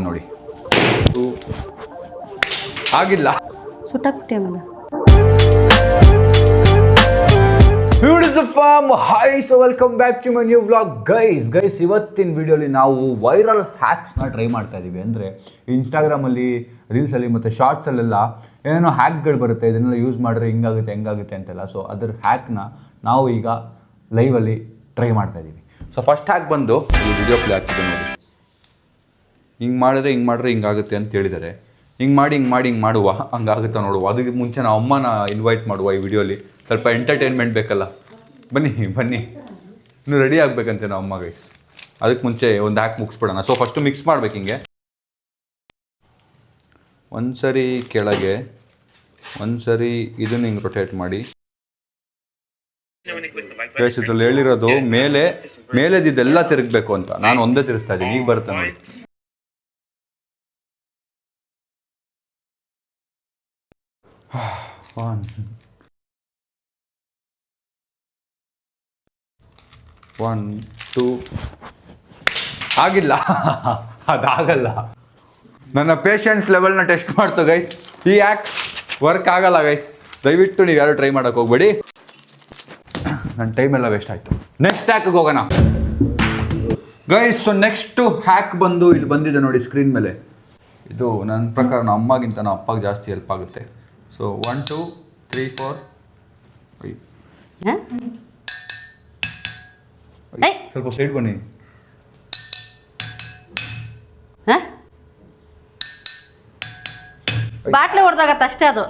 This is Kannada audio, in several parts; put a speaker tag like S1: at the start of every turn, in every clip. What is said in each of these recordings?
S1: ನೋಡಿ ಆಗಿಲ್ಲ
S2: ಸುಟ್ಟಾಕ್ಬಿಟ್ಟೆ ಆಮೇಲೆ
S1: so welcome back to my new vlog guys ಇವತ್ತಿನ ವಿಡಿಯೋಲಿ ನಾವು ವೈರಲ್ ಹ್ಯಾಕ್ಸ್ನ ಟ್ರೈ ಮಾಡ್ತಾ ಇದ್ದೀವಿ. ಅಂದರೆ ಇನ್ಸ್ಟಾಗ್ರಾಮಲ್ಲಿ ರೀಲ್ಸಲ್ಲಿ ಮತ್ತು ಶಾರ್ಟ್ಸಲ್ಲೆಲ್ಲ ಏನೇನೋ ಹ್ಯಾಕ್ಗಳು ಬರುತ್ತೆ, ಇದನ್ನೆಲ್ಲ ಯೂಸ್ ಮಾಡಿದ್ರೆ ಹೆಂಗಾಗುತ್ತೆ ಅಂತೆಲ್ಲ. ಸೊ ಅದ್ರ ಹ್ಯಾಕ್ನ ನಾವು ಈಗ ಲೈವಲ್ಲಿ ಟ್ರೈ ಮಾಡ್ತಾ ಇದ್ದೀವಿ. ಸೊ ಫಸ್ಟ್ ಹ್ಯಾಕ್ ಬಂದು ಈ ವಿಡಿಯೋ ಪ್ಲೇ ಆಗ್ತಿದೆ ನೋಡಿ. ಹಿಂಗೆ ಮಾಡಿದ್ರೆ ಹಿಂಗಾಗುತ್ತೆ ಅಂತ ಹೇಳಿದ್ದಾರೆ. ಹಿಂಗೆ ಮಾಡುವ ಹಂಗಾಗುತ್ತಾ ನೋಡುವ. ಅದಕ್ಕೆ ಮುಂಚೆ ನಾವು ಅಮ್ಮನ ಇನ್ವೈಟ್ ಮಾಡುವ ಈ ವಿಡಿಯೋಲಿ. ಸ್ವಲ್ಪ ಎಂಟರ್ಟೈನ್ಮೆಂಟ್ ಬೇಕಲ್ಲ, ಬನ್ನಿ ಇನ್ನೂ ರೆಡಿ ಆಗಬೇಕಂತೆ ನಾವು ಅಮ್ಮ ಗೈಸ್. ಅದಕ್ಕೆ ಮುಂಚೆ ಒಂದು ಹ್ಯಾಕ್ ಮುಗಿಸ್ಬಿಡೋಣ. ಸೊ ಫಸ್ಟು ಮಿಕ್ಸ್ ಮಾಡ್ಬೇಕು. ಹಿಂಗೆ ಒಂದು ಸರಿ ಕೆಳಗೆ, ಒಂದು ಸರಿ ಇದನ್ನು ಹಿಂಗೆ ರೊಟೇಟ್ ಮಾಡಿ ಗೈಸ್. ಇದ್ರಲ್ಲಿ ಹೇಳಿರೋದು ಮೇಲೆದಿದ್ದೆಲ್ಲ ತಿರುಗಬೇಕು ಅಂತ. ನಾನು ಒಂದೇ ತಿರುಗಿಸ್ತಾ ಇದ್ದೀನಿ, ಈಗ ಬರುತ್ತೆ ನೋಡಿ. ಒನ್ ಟೂ ಆಗಿಲ್ಲ. ಅದಾಗಲ್ಲ. ನನ್ನ ಪೇಷನ್ಸ್ ಲೆವೆಲ್ನ ಟೆಸ್ಟ್ ಮಾಡ್ತು ಗೈಸ್. ಈ ಹ್ಯಾಕ್ ವರ್ಕ್ ಆಗಲ್ಲ ಗೈಸ್. ದಯವಿಟ್ಟು ನೀವು ಯಾರು ಟ್ರೈ ಮಾಡೋಕೆ ಹೋಗ್ಬೇಡಿ. ನನ್ನ ಟೈಮೆಲ್ಲ ವೇಸ್ಟ್ ಆಯಿತು. ನೆಕ್ಸ್ಟ್ ಹ್ಯಾಕ್ಗೆ ಹೋಗೋಣ ಗೈಸ್. ಸೊ ನೆಕ್ಸ್ಟು ಹ್ಯಾಕ್ ಬಂದು ಇಲ್ಲಿ ಬಂದಿದೆ ನೋಡಿ ಸ್ಕ್ರೀನ್ ಮೇಲೆ. ಇದು ನನ್ನ ಪ್ರಕಾರ ನಮ್ಮ ಅಮ್ಮಗಿಂತ ನಮ್ಮ ಅಪ್ಪಗೆ ಜಾಸ್ತಿ ಹೆಲ್ಪ್ ಆಗುತ್ತೆ. ಸೊ 1 2 3 4 ಸ್ವಲ್ಪ ಸೈಡ್ ಬನ್ನಿ.
S2: ಬಾಟ್ಲೆ ಹೊಡೆದಾಗತ್ತೆ ಅಷ್ಟೇ ಅದು.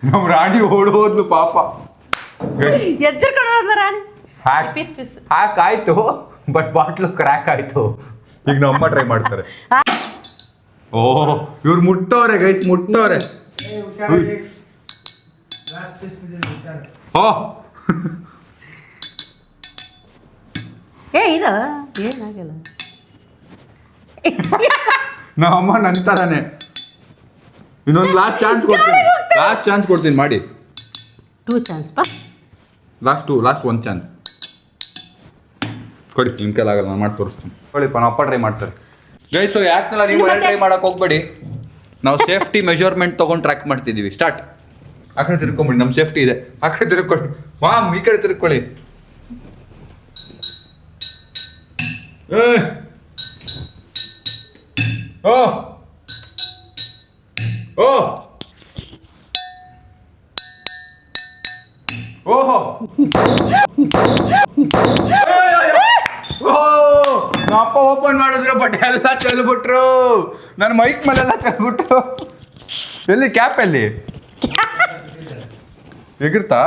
S1: ನಮ್ಮ ರಾಣಿ ಓಡೋದ್ಲು ಪಾಪ.
S2: ಎದ್ದಿರ್ಕೊಂಡು ರಾಣಿ.
S1: ಹ್ಯಾಕ್ ಆಯ್ತು, ಬಟ್ ಬಾಟ್ಲು ಕ್ರ್ಯಾಕ್ ಆಯ್ತು. ಈಗ ನಮ್ಮ ಅಮ್ಮ ಟ್ರೈ ಮಾಡ್ತಾರೆ. ಓಹ್ ಇವ್ರು ಮುಟ್ಟವ್ರೆ ಗೈಸ್, ಮುಟ್ಟವ್ರೆ.
S2: ಇದು ಏನಾಗಿಲ್ಲ.
S1: ನಮ್ಮಮ್ಮ ನಂತರನೇ ಇನ್ನೊಂದು ಲಾಸ್ಟ್ ಚಾನ್ಸ್ ಕೊಡ್ತೀನಿ ಮಾಡಿ.
S2: 2 ಚಾನ್ಸ್ ಪಾ.
S1: ಲಾಸ್ಟ್ 1 ಚಾನ್ಸ್ ಕೊಡಿ. ನಿಮ್ಮ ಕೈಲಾಗಲ್ಲ, ನಾನು ಮಾಡಿ ತೋರಿಸ್ತೀನಿ. ಕೊಡಿಪ್ಪ, ನಮ್ಮ ಅಪ್ಪ ಟ್ರೈ ಮಾಡ್ತಾರೆ ಗೈಸ್. ಸೊ ಯಾಕನೆಲ್ಲ ನೀವು ಟ್ರೈ ಮಾಡೋಕೆ ಹೋಗ್ಬೇಡಿ. ನಾವು ಸೇಫ್ಟಿ ಮೆಜರ್ಮೆಂಟ್ ತೊಗೊಂಡು ಟ್ರ್ಯಾಕ್ ಮಾಡ್ತಿದ್ದೀವಿ. ಸ್ಟಾರ್ಟ್. ಆ ಕಡೆ ತಿರ್ಕೊಂಬಿಡಿ, ನಮ್ಮ ಸೇಫ್ಟಿ ಇದೆ. ಆ ಕಡೆ ತಿರ್ಕೊಳ್ಳಿ ಮಾಮ್, ಈ ಕಡೆ ತಿರ್ಕೊಳ್ಳಿ. ಓಹೋ ಅಪ್ಪ ಓಪನ್ ಮಾಡಿದ್ರು, ಬಟ್ ಎಲ್ಲ ಚೆಲ್ಬಿಟ್ರು. ನನ್ನ ಮೈಕ್ ಮೇಲೆಲ್ಲ ಚೆಲ್ಬಿಟ್ರು. ಎಲ್ಲಿ ಕ್ಯಾಪ್ ಎಲ್ಲಿ ಎಗಿರ್ತಾ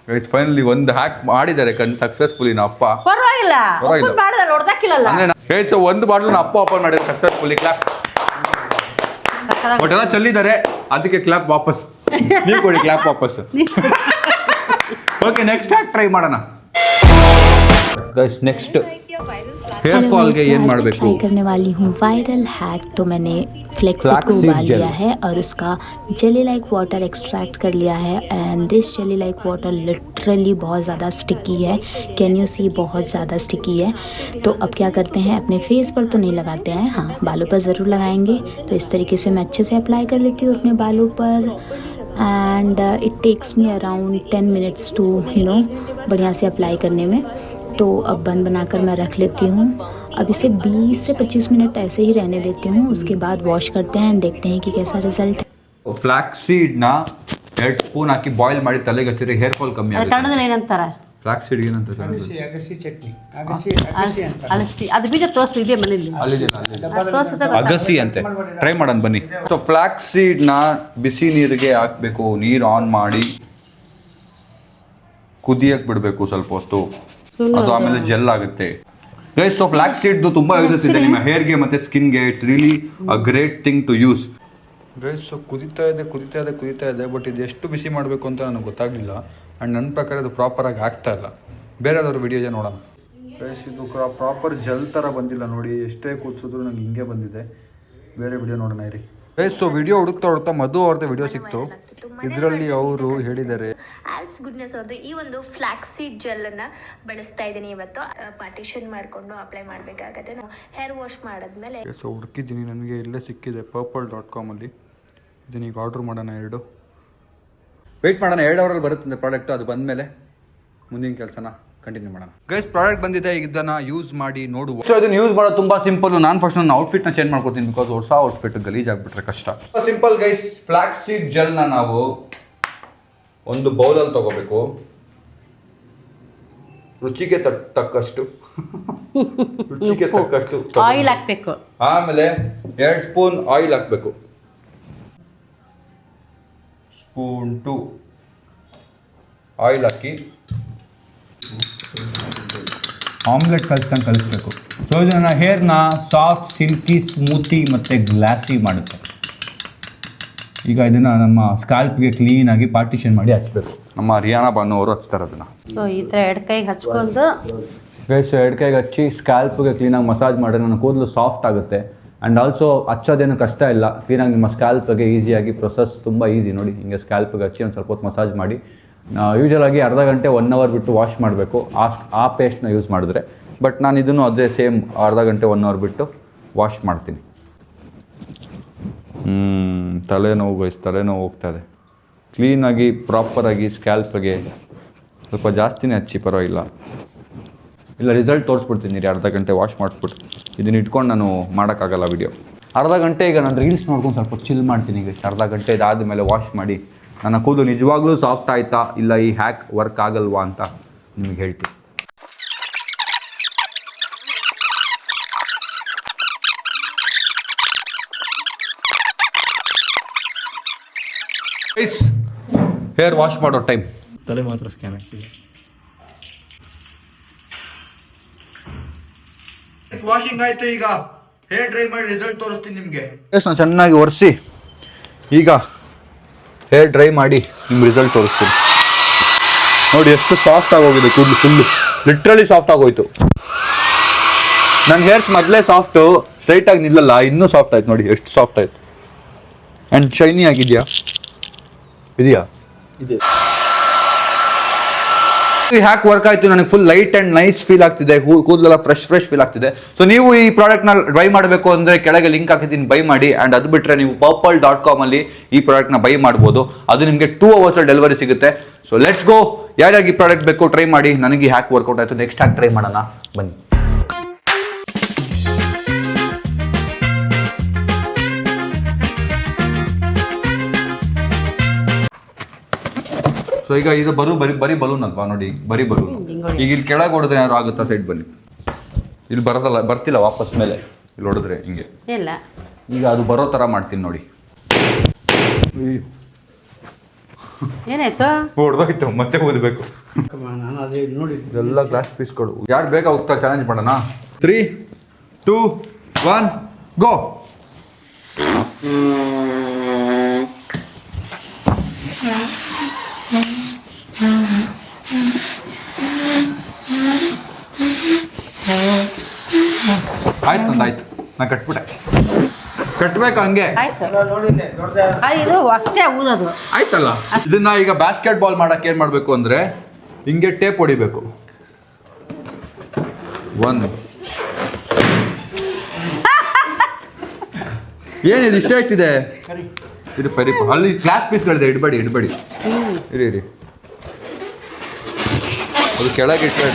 S1: ಗೈಸ್? ಫೈನಲಿ ಒಂದು ಹ್ಯಾಕ್ ಮಾಡಿದ್ದಾರೆ ಸಕ್ಸಸ್ಫುಲಿ ನಮ್ಮ ಅಪ್ಪ.
S2: ಪರವಾಗಿಲ್ಲ.
S1: ಗೈಸ್ ಒಂದು ಬಾಟ್ಲು ನಮ್ಮ ಅಪ್ಪ ಓಪನ್ ಮಾಡಿದ್ರು ಸಕ್ಸಸ್ಫುಲಿ. ಕ್ಲಾಪ್. ಬಟ್ ಎಲ್ಲ ಚೆಲ್ಲಿದ್ದಾರೆ, ಅದಕ್ಕೆ ಕ್ಲಾಪ್ ವಾಪಸ್. ನೀವು ಕೊಡಿ ಕ್ಲಾಪ್ ವಾಪಸ್. ಓಕೆ, ನೆಕ್ಸ್ಟ್ ಹ್ಯಾಕ್ ಟ್ರೈ ಮಾಡೋಣ ಗೈಸ್. ನೆಕ್ಸ್ಟ್ हेयर फॉल के ये
S3: ट्राई करने वाली हूँ वायरल हैक. तो मैंने फ्लेक्सी को उबाल लिया है और उसका जेली लाइक वाटर एक्सट्रैक्ट कर लिया है. And this jelly like water literally बहुत ज़्यादा स्टिकी है. कैन यू सी, बहुत ज़्यादा स्टिकी है. तो अब क्या करते हैं, अपने फेस पर तो नहीं लगाते हैं, हाँ बालों पर ज़रूर लगाएंगे. तो इस तरीके से मैं अच्छे से अप्लाई कर लेती हूँ अपने बालों पर. And it takes me around 10 minutes to बढ़िया से अप्लाई करने में. तो अब बन बनाकर मैं रख लेती हूँ. अब इसे 20 से 25 मिनट ऐसे ही रहने देती हूँ. उसके बाद वॉश करते हैं, देखते हैं कि कैसा रिजल्ट है.
S1: ಫ್ಲಾಕ್ಸ್ ಸೀಡ್ನ 2 ಸ್ಪೂನ್ ಹಾಕಿ ಬಾಯ್ಲ್ ಮಾಡಿ ತಲೆಗೆ ಹಚ್ಚಿದ್ರೆ ಹೇರ್ ಫಾಲ್ ಕಮ್ಮಿ ಆಗುತ್ತೆ.
S2: ಕನ್ನಡದಲ್ಲಿ ಏನಂತಾರೆ?
S1: ಫ್ಲಾಕ್ಸ್ ಸೀಡ್ ಏನಂತ?
S4: ಅಗಸಿ ಚಟ್ನಿ.
S2: ಅಗಸಿ. ಅದು ಬೀಜ ತೋರಿಸು, ಇದೆ ಮನೇಲಿ.
S1: ಅಗಸಿ ಅಂತೆ. ಟ್ರೈ ಮಾಡೋಣ ಬನ್ನಿ. ಸೊ ಫ್ಲಾಕ್ಸ್ ಸೀಡ್ನ ಬಿಸಿ ನೀರಿಗೆ ಹಾಕಬೇಕು. ನೀರು ಆನ್ ಮಾಡಿ ಕುದಿಯಕ್ಕೆ ಬಿಡಬೇಕು ಸ್ವಲ್ಪ ಹೊತ್ತು. ಅದು ಆಮೇಲೆ ಜೆಲ್ ಆಗುತ್ತೆ ಗೈಸ್. ಸೊ ಫ್ಲಾಕ್ಸ್ ಸೀಡ್ದು ತುಂಬಾ ಯೂಸಸ್ ಇದೆ ನಿಮ್ಮ ಹೇರ್ಗೆ ಮತ್ತೆ ಸ್ಕಿನ್ಗೆ. It's really a great thing to use guys. So ಕುದಿತಾ ಇದೆ, ಬಟ್ ಇದು ಎಷ್ಟು ಬಿಸಿ ಮಾಡಬೇಕು ಅಂತ ನನಗೆ ಗೊತ್ತಾಗಲಿಲ್ಲ. ಆ್ಯಂಡ್ ನನ್ನ ಪ್ರಕಾರ ಇದು ಪ್ರಾಪರಾಗಿ ಆಗ್ತಾ ಇಲ್ಲ. ಬೇರೆದವ್ರ ವಿಡಿಯೋ ನೋಡೋಣ ಗೈಸ್. ಇದು ಪ್ರಾಪರ್ ಜೆಲ್ ಥರ ಬಂದಿಲ್ಲ ನೋಡಿ. ಎಷ್ಟೇ ಕೂದಿಸಿದ್ರು ನಂಗೆ ಹಿಂಗೆ ಬಂದಿದೆ. ಬೇರೆ ವಿಡಿಯೋ ನೋಡೋಣ ಇರಿ. ಸೊ ವಿಡಿಯೋ ಹುಡುಕ್ತಾ ಮಧು ಅವ್ರದ್ದು ವಿಡಿಯೋ ಸಿಕ್ತು. ಇದರಲ್ಲಿ ಅವರು ಹೇಳಿದ್ದಾರೆ
S4: ಆಲ್ಪ್ಸ್ ಗುಡ್ನೆಸ್ ಅವ್ರದ್ದು ಈ ಒಂದು ಫ್ಲಾಕ್ಸೀಡ್ ಜೆಲ್ ಅನ್ನ ಬಳಸ್ತಾ ಇದ್ದೀನಿ ಇವತ್ತು. ಪಾರ್ಟಿಷನ್ ಮಾಡಿಕೊಂಡು ಅಪ್ಲೈ ಮಾಡಬೇಕಾಗತ್ತೆ. ನಾವು ಹೇರ್ ವಾಶ್ ಮಾಡಿದ್ಮೇಲೆ
S1: ಸೊ ಹುಡುಕಿದ್ದೀನಿ, ನನಗೆ ಇಲ್ಲೇ ಸಿಕ್ಕಿದೆ purple.com ಅಲ್ಲಿ. ಇದನ್ನ ಈಗ ಆರ್ಡರ್ ಮಾಡೋಣ. ವೆಯ್ಟ್ ಮಾಡೋಣ, 2 ಅವರಲ್ಲಿ ಬರುತ್ತೆ ಪ್ರಾಡಕ್ಟ್. ಅದು ಬಂದಮೇಲೆ ಮುಂದಿನ ಕೆಲಸನ ಕಂಟಿನ್ಯೂ ಮಾಡೋಣ. ಗೈಸ್ ಪ್ರಾಡಕ್ಟ್ ಬಂದಿದೆ, ಈಗ ಇದನ್ನು ಯೂಸ್ ಮಾಡಿ ನೋಡುವ. ಸೊ ಇದನ್ನು ಯೂಸ್ ಮಾಡೋದು ತುಂಬ ಸಿಂಪಲ್. ನಾನು ಫಸ್ಟ್ ನನ್ನ ಔಟ್ಫಿಟ್ನ ಚೇಂಜ್ ಮಾಡ್ಕೊತೀನಿ, ಬಿಕಾಸ್ ಹೊಸ ಔಟ್ಫಿಟ್ ಗಲೀಜಾಗ್ಬಿಟ್ರೆ ಕಷ್ಟ. ಸಿಂಪಲ್ ಗೈಸ್, ಫ್ಲಾಕ್ಸ್ ಸೀಡ್ ಜೆಲ್ನ ನಾವು ಒಂದು ಬೌಲಲ್ಲಿ ತಗೋಬೇಕು, ರುಚಿಗೆ ತಕ್ಕಷ್ಟು
S2: ಆಯಿಲ್ ಹಾಕ್ಬೇಕು.
S1: ಆಮೇಲೆ 2 ಸ್ಪೂನ್ ಆಯಿಲ್ ಹಾಕಬೇಕು. ಸ್ಪೂನ್ 2 ಆಯಿಲ್ ಹಾಕಿ ಆಮ್ಲೆಟ್ ಕಲಿಸ್ಬೇಕು. ಸೊ ಇದು ನನ್ನ ಹೇರ್ನ ಸಾಫ್ಟ್, ಸಿಲ್ಕಿ, ಸ್ಮೂತಿ ಮತ್ತು ಗ್ಲಾಸಿ ಮಾಡುತ್ತೆ. ಈಗ ಇದನ್ನು ನಮ್ಮ ಸ್ಕಾಲ್ಪ್ಗೆ ಕ್ಲೀನಾಗಿ ಪಾರ್ಟಿಷನ್ ಮಾಡಿ ಹಚ್ಬೇಕು. ನಮ್ಮ ರಿಯಾನಾ ಬಾನು ಅವರು ಹಚ್ತಾರೆ ಅದನ್ನು.
S2: ಸೊ ಈ ಥರ 2 ಕೈಗೆ ಹಚ್ಕೊಂಡು
S1: ಗೈಸ್ 2 ಕೈಗೆ ಹಚ್ಚಿ ಸ್ಕ್ಯಾಲ್ಪ್ಗೆ ಕ್ಲೀನಾಗಿ ಮಸಾಜ್ ಮಾಡಿದ್ರೆ ನನ್ನ ಕೂದಲು ಸಾಫ್ಟ್ ಆಗುತ್ತೆ. ಆ್ಯಂಡ್ ಆಲ್ಸೋ ಹಚ್ಚೋದೇನು ಕಷ್ಟ ಇಲ್ಲ, ಕ್ಲೀನಾಗಿ ನಿಮ್ಮ ಸ್ಕ್ಯಾಲ್ಪ್ಗೆ ಈಸಿಯಾಗಿ ಪ್ರೊಸೆಸ್ ತುಂಬ ಈಸಿ. ನೋಡಿ ಹಿಂಗೆ ಸ್ಕ್ಯಾಲ್ಪ್ಗೆ ಹಚ್ಚಿ ಒಂದು ಸ್ವಲ್ಪ ಹೊತ್ತು ಮಸಾಜ್ ಮಾಡಿ. ಯೂಶಲಾಗಿ ಅರ್ಧ ಗಂಟೆ 1 ಅವರ್ ಬಿಟ್ಟು ವಾಶ್ ಮಾಡಬೇಕು ಆ ಪೇಸ್ಟ್ನ ಯೂಸ್ ಮಾಡಿದ್ರೆ. ಬಟ್ ನಾನು ಇದನ್ನು ಅದೇ ಸೇಮ್ ಅರ್ಧ ಗಂಟೆ 1 ಅವರ್ ಬಿಟ್ಟು ವಾಶ್ ಮಾಡ್ತೀನಿ. ತಲೆನೋವು ಗೈಸ್, ತಲೆನೋವು ಹೋಗ್ತಾಯಿದೆ. ಕ್ಲೀನಾಗಿ ಪ್ರಾಪರಾಗಿ ಸ್ಕ್ಯಾಲ್ಪ್ಗೆ ಸ್ವಲ್ಪ ಜಾಸ್ತಿನೇ ಹಚ್ಚಿ, ಪರವಾಗಿಲ್ಲ. ಇಲ್ಲ ರಿಸಲ್ಟ್ ತೋರಿಸ್ಬಿಡ್ತೀನಿ ರೀ, ಅರ್ಧ ಗಂಟೆ ವಾಶ್ ಮಾಡಿಸ್ಬಿಟ್ಟು. ಇದನ್ನ ಇಟ್ಕೊಂಡು ನಾನು ಮಾಡೋಕ್ಕಾಗಲ್ಲ ವಿಡಿಯೋ. ಅರ್ಧ ಗಂಟೆ ಈಗ ನಾನು ರೀಲ್ಸ್ ನೋಡ್ಕೊಂಡು ಸ್ವಲ್ಪ ಚಿಲ್ ಮಾಡ್ತೀನಿ. ಈಗ ಅರ್ಧ ಗಂಟೆ ಇದಾದಮೇಲೆ ವಾಶ್ ಮಾಡಿ ನನ್ನ ಕೂದಲು ನಿಜವಾಗ್ಲೂ ಸಾಫ್ಟ್ ಆಯಿತಾ ಇಲ್ಲ ಈ ಹ್ಯಾಕ್ ವರ್ಕ್ ಆಗಲ್ವಾ ಅಂತ ನಿಮಗೆ ಹೇಳ್ತೀನಿ. ಹೇರ್ ವಾಶ್ ಮಾಡೋ ಟೈಮ್.
S5: ತಲೆ ಮಾತ್ರ ಸ್ಕ್ಯಾನ್ ಆಗ್ತಿದೆ.
S1: ವಾಷಿಂಗ್ ಆಯ್ತು, ಈಗ ಹೇರ್ ಡ್ರೈ ಮಾಡಿ ರಿಸಲ್ಟ್ ತೋರಿಸ್ತೀನಿ ನಿಮಗೆ. ನಾನು ಚೆನ್ನಾಗಿ ಒರೆಸಿ ಈಗ ಹೇರ್ ಡ್ರೈ ಮಾಡಿ ನಿಮ್ಗೆ ರಿಸಲ್ಟ್ ತೋರಿಸ್ತೀನಿ. ನೋಡಿ ಎಷ್ಟು ಸಾಫ್ಟ್ ಆಗೋಗಿದೆ ಕೂದಲು, ಫುಲ್ಲು ಲಿಟ್ರಲಿ ಸಾಫ್ಟ್ ಆಗೋಯ್ತು. ನನ್ನ ಹೇರ್ಸ್ ಮೊದಲೇ ಸಾಫ್ಟು, ಸ್ಟ್ರೈಟಾಗಿ ನಿಲ್ಲಲ್ಲ, ಇನ್ನೂ ಸಾಫ್ಟ್ ಆಯ್ತು. ನೋಡಿ ಎಷ್ಟು ಸಾಫ್ಟ್ ಆಯ್ತು. ಆ್ಯಂಡ್ ಶೈನಿ ಆಗಿದೆಯಾ? ಇದೆಯಾ?
S5: ಇದೆ.
S1: ಹ್ಯಾಕ್ ವರ್ಕ್ ಆಯಿತು. ನನಗೆ full light and nice feel ಆಗ್ತಿದೆ, ಕೂದಲೆಲ್ಲ ಫ್ರೆಶ್ ಫೀಲ್ ಆಗ್ತಿದೆ. ಸೊ ನೀವು ಈ ಪ್ರಾಡಕ್ಟ್ನ ಬೈ ಮಾಡಬೇಕು ಅಂದರೆ ಕೆಳಗೆ ಲಿಂಕ್ ಹಾಕಿದ್ದೀನಿ, ಬೈ ಮಾಡಿ. ಆ್ಯಂಡ್ ಅದು ಬಿಟ್ಟರೆ ನೀವು purple.com ಅಲ್ಲಿ ಈ ಪ್ರಾಡಕ್ಟ್ನ ಬೈ ಮಾಡ್ಬೋದು. ಅದು ನಿಮಗೆ 2 ಅವರ್ಸಲ್ಲಿ ಡೆಲಿವರಿ ಸಿಗುತ್ತೆ. So let's go. ಯಾರ್ಯಾರಿಗೆ ಈ ಪ್ರಾಡಕ್ಟ್ ಬೇಕು ಟ್ರೈ ಮಾಡಿ. ನನಗೆ ಈ ಹ್ಯಾಕ್ ವರ್ಕೌಟ್ ಆಯಿತು, ನೆಕ್ಸ್ಟ್ ಹ್ಯಾಕ್ ಟ್ರೈ ಮಾಡೋಣ ಬನ್ನಿ. ಸೊ ಈಗ ಇದು ಬರೀ ಬಲೂನ್ ಅಲ್ವಾ? ನೋಡಿ ಬರೀ ಬಲೂನ್. ಈಗ ಇಲ್ಲಿ ಕೆಳಗೆ ಹೊಡೆದ್ರೆ ಯಾರು ಆಗುತ್ತಾ? ಸೈಡ್ ಬನ್ನಿ. ಇಲ್ಲಿ ಬರ್ತಿಲ್ಲ ವಾಪಸ್ ಮೇಲೆ. ಇಲ್ಲಿ ಹೊಡೆದ್ರೆ ಹಿಂಗೆ
S2: ಇಲ್ಲ.
S1: ಈಗ ಅದು ಬರೋ ಥರ ಮಾಡ್ತೀನಿ ನೋಡಿ.
S2: ಏನಾಯ್ತು?
S1: ಹೊಡೆದೋಯ್ತು, ಮತ್ತೆ ಓದಬೇಕು.
S5: ನಾನು ಅದೇ ನೋಡಿ
S1: ಎಲ್ಲ ಗ್ಲಾಸ್ ಪೀಸ್ಗಳು. ಯಾರು ಬೇಗ ಹೋಗ್ತಾರೆ ಚಾಲೆಂಜ್ ಮಾಡೋಣ. 3, 2, 1 ಗೋ. ಆಯ್ತು, ನಾನು ಕಟ್ಬೇಕು ಹಂಗೆ.
S2: ಆಯ್ತು, ಇದು ಅಷ್ಟೇ ಊದೋದು
S1: ಆಯ್ತಲ್ಲ. ಇದನ್ನ ಈಗ ಬಾಸ್ಕೆಟ್ ಬಾಲ್ ಮಾಡಕ್ಕೆ ಏನ್ ಮಾಡ್ಬೇಕು ಅಂದ್ರೆ ಹಿಂಗೆ ಟೇಪ್ ಹೊಡಿಬೇಕು. 1 ಏನಿದೆ ಇಷ್ಟ ಎಷ್ಟಿದೆ? ಇದು ಪರಿ ಅಲ್ಲಿ ಗ್ಲಾಸ್ ಪೀಸ್ಗಳಿದೆ. ಇಡಬೇಡಿ ಇರಿ. ಅದು ಕೆಳಗೆ ಇಟ್ಟರೆ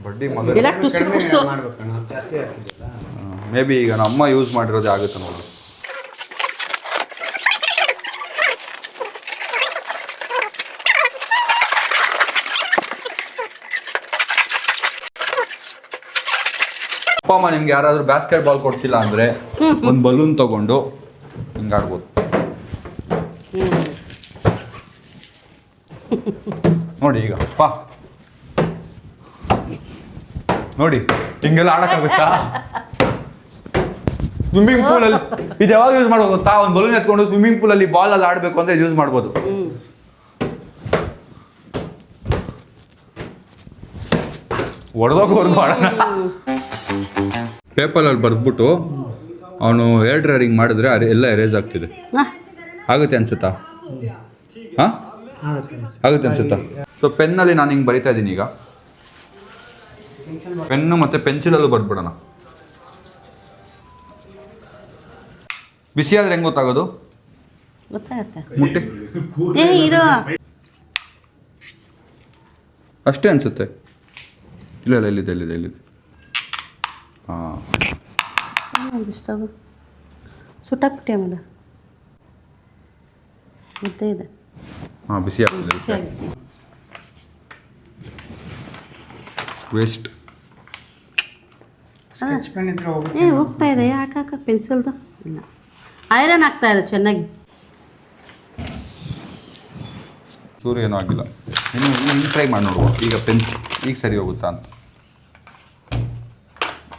S1: ಬಡ್ಡಿ ಮಗ.
S2: ಇಲ್ಲ ಟುಸು ಟುಸು.
S1: ಮೇ ಬಿ ಈಗ ನಮ್ಮ ಯೂಸ್ ಮಾಡಿರೋದೇ ಆಗುತ್ತೆ ನೋಡಿ. ಅಪ್ಪ ಅಮ್ಮ ನಿಮ್ಗೆ ಯಾರಾದ್ರೂ ಬಾಸ್ಕೆಟ್ ಬಾಲ್ ಕೊಡ್ಸಿಲ್ಲ ಅಂದ್ರೆ ಒಂದು ಬಲೂನ್ ತಗೊಂಡು ಹಿಂಗಾಡ್ಬೋದು. ನೋಡಿ ಈಗ ಅಪ್ಪ ನೋಡಿ ಹಿಂಗೆಲ್ಲ ಆಡಕ್ಕಾಗುತ್ತಾ? ಸ್ವಿಮ್ಮಿಂಗ್ ಪೂಲಲ್ಲಿ ಇದು ಯಾವಾಗ ಯೂಸ್ ಮಾಡ್ಬೋದು ಗೊತ್ತಾ? ಒಂದು ಬಲೂನ್ ಎತ್ಕೊಂಡು ಸ್ವಿಮ್ಮಿಂಗ್ ಪೂಲಲ್ಲಿ ಬಾಲ್ ಅಲ್ಲಿ ಆಡಬೇಕು ಅಂದ್ರೆ ಯೂಸ್ ಮಾಡ್ಬೋದು. ಹೊಡೆದೋಗೋರ್ಗು ಆಡೋಣ. ಪೇಪರಲ್ಲಿ ಬರೆದ್ಬಿಟ್ಟು ಅವನು ಹೇರ್ ಡ್ರೈರಿಂಗ್ ಮಾಡಿದ್ರೆ ಎಲ್ಲ ಎರೇಸ್ ಆಗ್ತಿದೆ. ಆಗುತ್ತೆ ಅನ್ಸುತ್ತಾ? ಹಾಂ, ಆಗುತ್ತೆ ಅನ್ಸುತ್ತಾ? ಸೊ ಪೆನ್ನಲ್ಲಿ ನಾನು ಹಿಂಗೆ ಬರಿತಾ ಇದ್ದೀನಿ ಈಗ. ಪೆನ್ನು ಮತ್ತು ಪೆನ್ಸಿಲಲ್ಲೂ ಬರ್ಬಿಡೋಣ. ಬಿಸಿ ಆದ್ರೆ ಹೆಂಗೆ ಗೊತ್ತಾಗೋದು?
S2: ಗೊತ್ತಾಗತ್ತೆ.
S1: ಮುಟ್ಟಿ
S2: ಇರೋ
S1: ಅಷ್ಟೇ ಅನಿಸುತ್ತೆ. ಇಲ್ಲ ಎಲ್ಲಿದೆ ಹಾಂ,
S2: ಒಂದಿಷ್ಟು ಸುಟ್ಟಾಕ್ಬಿಟ್ಟೆ ಆಮೇಲೆ ಮುದ್ದೆ ಇದೆ.
S1: ಹಾಂ, ಬಿಸಿ ಆಗ್ತದೆ. ವೇಸ್ಟ್.
S2: ಹೋಗ್ತಾ ಇದೆ. ಯಾಕೆ ಪೆನ್ಸಿಲ್ದು ಇಲ್ಲ, ಐರನ್ ಆಗ್ತಾ ಇದೆ ಚೆನ್ನಾಗಿ.
S1: ಚೂರು ಏನೂ ಆಗಿಲ್ಲ. ಇನ್ನು ಟ್ರೈ ಮಾಡಿ ನೋಡುವ. ಈಗ ಸರಿ ಹೋಗುತ್ತಾ ಅಂತ.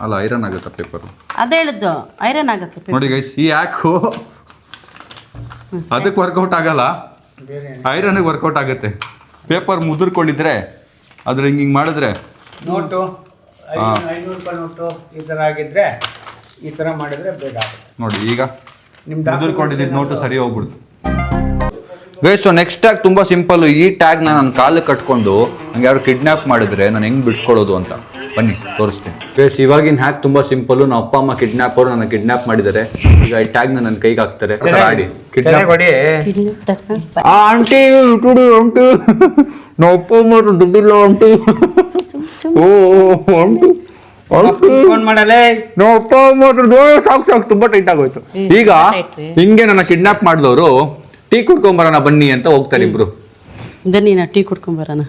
S1: ಅಲ್ಲ, ಐರನ್ ಆಗುತ್ತಾ ಪೇಪರು?
S2: ಅದೇ ಹೇಳಿದ್ದು, ಐರನ್ ಆಗುತ್ತೆ
S1: ನೋಡಿ ಗೈಸ್, ಈ ಯಾಕು ಅದಕ್ಕೆ ವರ್ಕೌಟ್ ಆಗಲ್ಲ, ಐರನ್ಗೆ ವರ್ಕೌಟ್ ಆಗುತ್ತೆ. ಪೇಪರ್ ಮುದುರ್ಕೊಂಡಿದ್ರೆ ಅದ್ರ ಹಿಂಗೆ ಮಾಡಿದ್ರೆ
S5: ನೋಟು 500 ರೂಪಾಯಿ ನೋಟು ಈ ಥರ ಆಗಿದ್ರೆ ಈ ಥರ ಮಾಡಿದ್ರೆ ಬೇಗ ಆಗುತ್ತೆ
S1: ನೋಡಿ. ಈಗ
S5: ನಿಮ್ಮ
S1: ಮುದುರ್ಕೊಂಡಿದ್ದು ನೋಟು ಸರಿ ಹೋಗ್ಬಿಡ್ತು ಗೈಸ್. ಸೊ ನೆಕ್ಸ್ಟ್ ಟ್ಯಾಗ್ ತುಂಬ ಸಿಂಪಲ್ಲು. ಈ ಟ್ಯಾಗ್ನ ನಾನು ಕಾಲಿಗೆ ಕಟ್ಕೊಂಡು ನಂಗೆ ಯಾರು ಕಿಡ್ನ್ಯಾಪ್ ಮಾಡಿದ್ರೆ ನಾನು ಹೆಂಗೆ ಬಿಡಿಸ್ಕೊಳ್ಳೋದು ಅಂತ ಬನ್ನಿ ತೋರಿಸ್ತೀನಿ ಗೈಸ್. ಇವಾಗಿನ ಹ್ಯಾಕ್ ತುಂಬ ಸಿಂಪಲ್ಲು. ನಮ್ಮ ಅಪ್ಪ ಅಮ್ಮ ಕಿಡ್ನ್ಯಾಪ್ ಅವರು ನನ್ನ ಕಿಡ್ನ್ಯಾಪ್ ಮಾಡಿದ್ದಾರೆ. ಈಗ ಈ ಟ್ಯಾಗ್ನ ನನ್ನ ಕೈಗೆ ಹಾಕ್ತಾರೆ. ಆಡಿ ಆಂಟಿ ಆಂಟಿ ನಮ್ಮ ಅಪ್ಪ ಅಮ್ಮ ದುಡ್ಡಿಲ್ಲ ಆಂಟಿ. ಓ ಆಂಟಿ
S5: ಫೋನ್ ಮಾಡಲೇ
S1: ನಮ್ಮ ಅಪ್ಪ ಅಮ್ಮ ಸಾಕು ತುಂಬ ಟೈಟ್ ಆಗೋಯ್ತು. ಈಗ ಹಿಂಗೆ ನನ್ನ ಕಿಡ್ನ್ಯಾಪ್ ಮಾಡಿದವರು ಟೀ ಕುಡ್ಕೊಂಬರೋಣ ಬನ್ನಿ ಅಂತ ಹೋಗ್ತಾರೆ ಇಬ್ರು.
S2: ಬನ್ನಿ ನಾ ಟೀ ಕುಡ್ಕೊಂಬರೋಣ.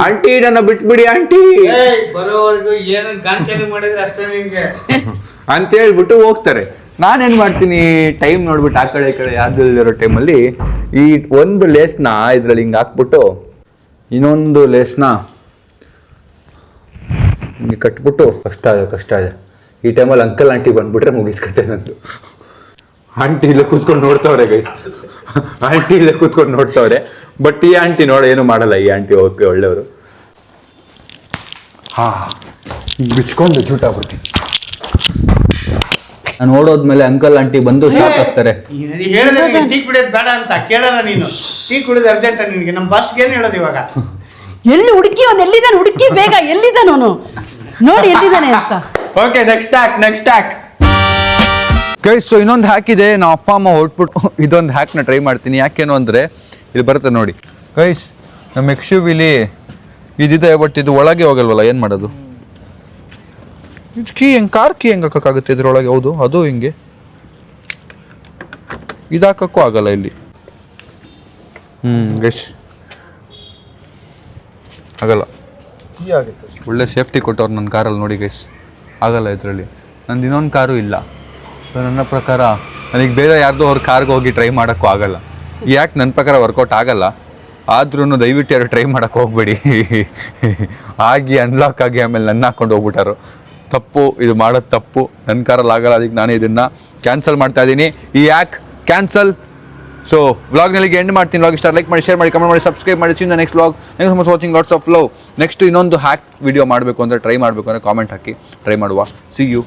S1: ಆಂಟಿ ನನ್ನ ಬಿಟ್ಬಿಡಿ ಆಂಟಿ
S5: ಬರೋವರೆಗೂ ಏನು ಗಾಂಚಲಿ ಮಾಡಿದ್ರೆ ಅಷ್ಟೇ ನಿಂಗೆ
S1: ಅಂತ ಹೇಳ್ಬಿಟ್ಟು ಹೋಗ್ತಾರೆ. ನಾನೇನ್ ಮಾಡ್ತೀನಿ, ಟೈಮ್ ನೋಡ್ಬಿಟ್ಟು ಆ ಕಡೆ ಈ ಕಡೆ ಯಾರ್ದು ಇರೋ ಟೈಮಲ್ಲಿ ಈ ಒಂದು ಲೇಸ್ನ ಇದ್ರಲ್ಲಿ ಹಿಂಗೆ ಹಾಕ್ಬಿಟ್ಟು ಇನ್ನೊಂದು ಲೇಸ್ನ ಹಿಂಗೆ ಕಟ್ಬಿಟ್ಟು ಕಷ್ಟ ಇದೆ. ಈ ಟೈಮಲ್ಲಿ ಅಂಕಲ್ ಆಂಟಿ ಬಂದ್ಬಿಟ್ರೆ ಮುಗಿಸ್ಕತ್ತೆ ನಂದು. ಆಂಟಿ ಇಲ್ಲೇ ಕೂತ್ಕೊಂಡು ನೋಡ್ತಾವ್ರೆ ಗೈಸ್, ಆಂಟಿ ಇಲ್ಲೇ ಕೂತ್ಕೊಂಡು ನೋಡ್ತಾವ್ರೆ. ಬಟ್ ಈ ಆಂಟಿ ಏನು ಮಾಡಲ್ಲ. ಈ ಆಂಟಿ ಓಕೆ ಒಳ್ಳೆಯವರು. ಹಿಂಗೆ ಬಿಚ್ಕೊಂಡು ಜೂಟಾಗ್ಬಿಡ್ತೀನಿ. ನಾನು ಓಡೋದ್ಮೇಲೆ ಅಂಕಲ್ ಆಂಟಿ ಬಂದು ಶಾಕ್ ಆಗ್ತಾರೆ.
S5: ಹೇಳಿದ್ರೆ ಟೀ ಕುಡಿಯೋದು ಬೇಡ ಅಂತ ಕೇಳಲ್ಲ ನೀನು. ಟೀ ಕುಡಿಯೋದು ಅರ್ಜೆಂಟ ನಿನಗೆ. ನಮ್ಮ ಬಾಸ್ಗೆ ಏನು ಹೇಳೋದು ಇವಾಗ?
S2: ಎಲ್ಲಿ ಹುಡುಕಿ, ಅವನು ಎಲ್ಲಿದ್ದಾನೆ? ಹುಡುಕಿ ಬೇಗ, ಎಲ್ಲಿದ್ದಾನೆ ಅವನು? ನೋಡಿ ಎಲ್ಲಿದ್ದಾನೆ ಅಂತ.
S1: Okay, next hack guys. So ಇನ್ನೊಂದು ಹ್ಯಾಕ್ ಇದೆ. ನಮ್ಮ ಅಪ್ಪ ಅಮ್ಮ ಹೊಟ್ಬಿಟ್ಟು ಇದೊಂದು ಹ್ಯಾಕ್ನ ಟ್ರೈ ಮಾಡ್ತೀನಿ. ಯಾಕೇನು ಅಂದರೆ ಇಲ್ಲಿ ಬರುತ್ತೆ ನೋಡಿ ಗೈಸ್. ನಮ್ಮ ಎಕ್ಸ್ಯುವಿಲಿ ಇದಿದೆ, ಬಟ್ ಇದು ಒಳಗೆ ಹೋಗಲ್ವಲ್ಲ, ಏನು ಮಾಡೋದು? ಇದು ಕೀ ಹೆಂಗೆ, ಕಾರ್ ಕೀ ಹೆಂಗೆ ಹಾಕೋಕ್ಕಾಗುತ್ತೆ ಇದ್ರೊಳಗೆ? ಹೌದು, ಅದು ಹಿಂಗೆ ಇದು ಹಾಕೋಕ್ಕೂ ಆಗಲ್ಲ ಇಲ್ಲಿ. ಗೈಸ್ ಆಗಲ್ಲ. ಒಳ್ಳೆ ಸೇಫ್ಟಿ ಕೊಟ್ಟವ್ರು ನನ್ನ ಕಾರಲ್ಲಿ ನೋಡಿ ಗೈಸ್. ಆಗಲ್ಲ ಇದರಲ್ಲಿ. ನಂದು ಇನ್ನೊಂದು ಕಾರು ಇಲ್ಲ. ಸೊ ನನ್ನ ಪ್ರಕಾರ ನನಗೆ ಬೇರೆ ಯಾರ್ದೋ ಅವ್ರ ಕಾರ್ಗೆ ಹೋಗಿ ಟ್ರೈ ಮಾಡೋಕ್ಕೂ ಆಗಲ್ಲ. ಯಾಕೆ ನನ್ನ ಪ್ರಕಾರ ವರ್ಕೌಟ್ ಆಗಲ್ಲ. ಆದ್ರೂ ದಯವಿಟ್ಟು ಯಾರು ಟ್ರೈ ಮಾಡೋಕ್ಕೆ ಹೋಗ್ಬೇಡಿ. ಆಗಿ ಅನ್ಲಾಕ್ ಆಗಿ ಆಮೇಲೆ ನನ್ನ ಹಾಕ್ಕೊಂಡು ಹೋಗ್ಬಿಟ್ಟಾರು. ತಪ್ಪು, ಇದು ಮಾಡೋದು ತಪ್ಪು. ನನ್ನ ಕಾರಲ್ಲಿ ಆಗಲ್ಲ. ಅದಕ್ಕೆ ನಾನು ಇದನ್ನು ಕ್ಯಾನ್ಸಲ್ ಮಾಡ್ತಾ ಇದ್ದೀನಿ. ಈ ಹ್ಯಾಕ್ ಕ್ಯಾನ್ಸಲ್. ಸೊ ವ್ಲಾಗ್ನಲ್ಲಿ ಎಂಡ್ ಮಾಡ್ತೀನಿ. ವ್ಲಾಗ್ ಇಷ್ಟ ಲೈಕ್ ಮಾಡಿ, ಶೇರ್ ಮಾಡಿ, ಕಮೆಂಟ್ ಮಾಡಿ, ಸಬ್ಸ್ಕ್ರೈಬ್ ಮಾಡಿ. See in the next vlog. Thanks for watching. Lots of love. Next ಇನ್ನೊಂದು ಹ್ಯಾಕ್ ವಿಡಿಯೋ ಮಾಡಬೇಕು ಅಂದರೆ, ಟ್ರೈ ಮಾಡಬೇಕು ಅಂದರೆ ಕಾಮೆಂಟ್ ಹಾಕಿ ಟ್ರೈ ಮಾಡುವ. See you.